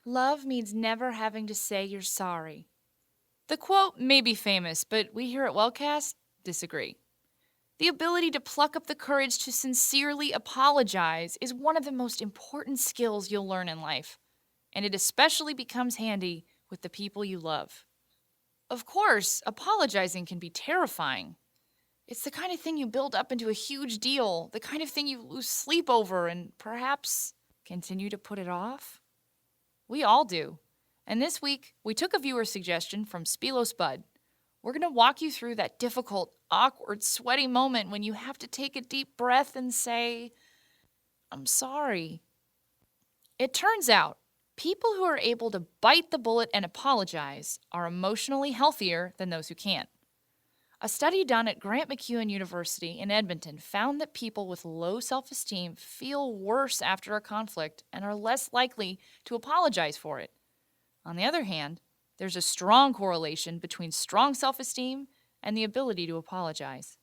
Love means never having to say you're sorry. The quote may be famous, but we here at Wellcast disagree. The ability to pluck up the courage to sincerely apologize is one of the most important skills you'll learn in life, and it especially becomes handy with the people you love. Of course, apologizing can be terrifying. It's the kind of thing you build up into a huge deal, the kind of thing you lose sleep over and perhaps continue to put it off. We all do. And this week, we took a viewer suggestion from SpiloSpud. We're going to walk you through that difficult, awkward, sweaty moment when you have to take a deep breath and say, "I'm sorry." It turns out, people who are able to bite the bullet and apologize are emotionally healthier than those who can't. A study done at Grant McEwen University in Edmonton found that people with low self-esteem feel worse after a conflict and are less likely to apologize for it. On the other hand, there's a strong correlation between strong self-esteem and the ability to apologize.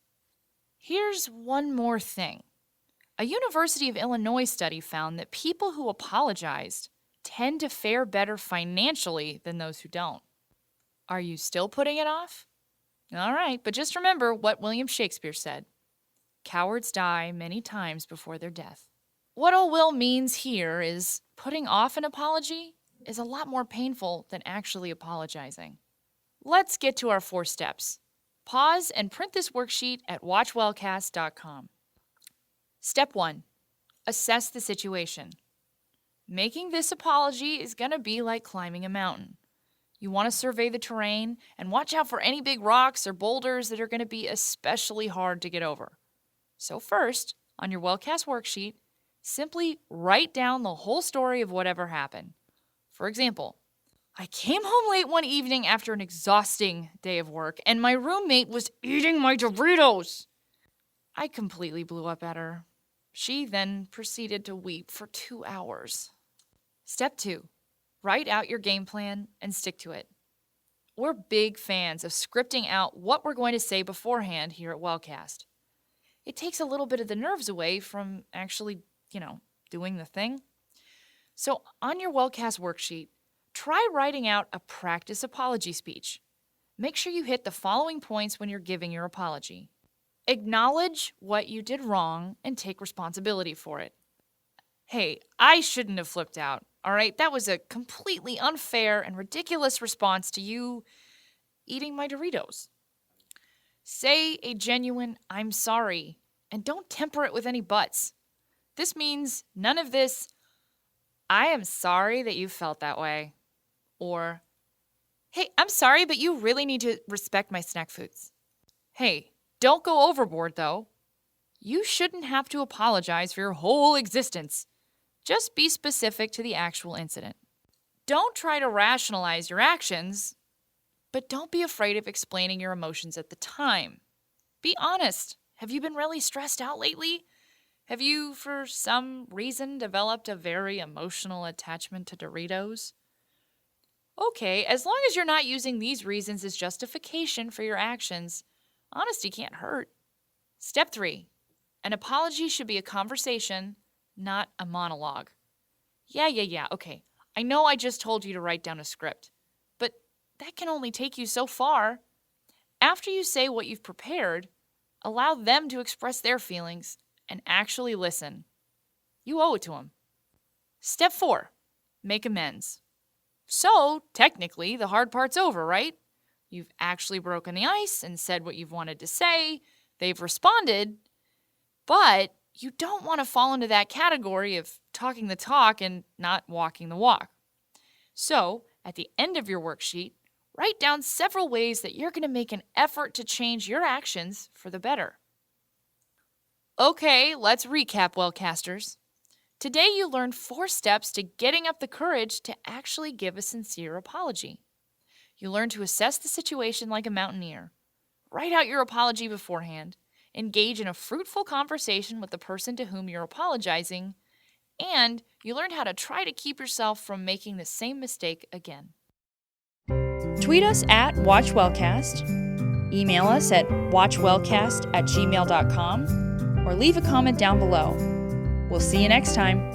Here's one more thing. A University of Illinois study found that people who apologized tend to fare better financially than those who don't. Are you still putting it off? All right, but just remember what William Shakespeare said. Cowards die many times before their death. What old Will means here is putting off an apology is a lot more painful than actually apologizing. Let's get to our 4 steps. Pause and print this worksheet at watchwellcast.com. Step 1. Assess the situation. Making this apology is going to be like climbing a mountain. You want to survey the terrain and watch out for any big rocks or boulders that are going to be especially hard to get over. So first, on your Wellcast worksheet, simply write down the whole story of whatever happened. For example, I came home late one evening after an exhausting day of work, and my roommate was eating my Doritos. I completely blew up at her. She then proceeded to weep for 2 hours. Step 2. Write out your game plan and stick to it. We're big fans of scripting out what we're going to say beforehand here at Wellcast. It takes a little bit of the nerves away from actually, doing the thing. So on your Wellcast worksheet, try writing out a practice apology speech. Make sure you hit the following points when you're giving your apology. Acknowledge what you did wrong and take responsibility for it. Hey, I shouldn't have flipped out. All right, that was a completely unfair and ridiculous response to you eating my Doritos. Say a genuine "I'm sorry" and don't temper it with any buts. This means none of this "I am sorry that you felt that way," or "Hey, I'm sorry, but you really need to respect my snack foods." Hey, don't go overboard though. You shouldn't have to apologize for your whole existence. Just be specific to the actual incident. Don't try to rationalize your actions, but don't be afraid of explaining your emotions at the time. Be honest. Have you been really stressed out lately? Have you, for some reason, developed a very emotional attachment to Doritos? Okay, as long as you're not using these reasons as justification for your actions, honesty can't hurt. Step 3. An apology should be a conversation, not a monologue. Yeah, okay. I know I just told you to write down a script, but that can only take you so far. After you say what you've prepared, allow them to express their feelings and actually listen. You owe it to them. Step 4. Make amends. So, technically, the hard part's over, right? You've actually broken the ice and said what you've wanted to say. They've responded, but you don't want to fall into that category of talking the talk and not walking the walk. So, at the end of your worksheet, write down several ways that you're going to make an effort to change your actions for the better. Okay, let's recap, Wellcasters. Today you learned 4 steps to getting up the courage to actually give a sincere apology. You learned to assess the situation like a mountaineer. Write out your apology beforehand. Engage in a fruitful conversation with the person to whom you're apologizing, and you learned how to try to keep yourself from making the same mistake again. Tweet us at WatchWellcast, email us at watchwellcast@gmail.com, or leave a comment down below. We'll see you next time.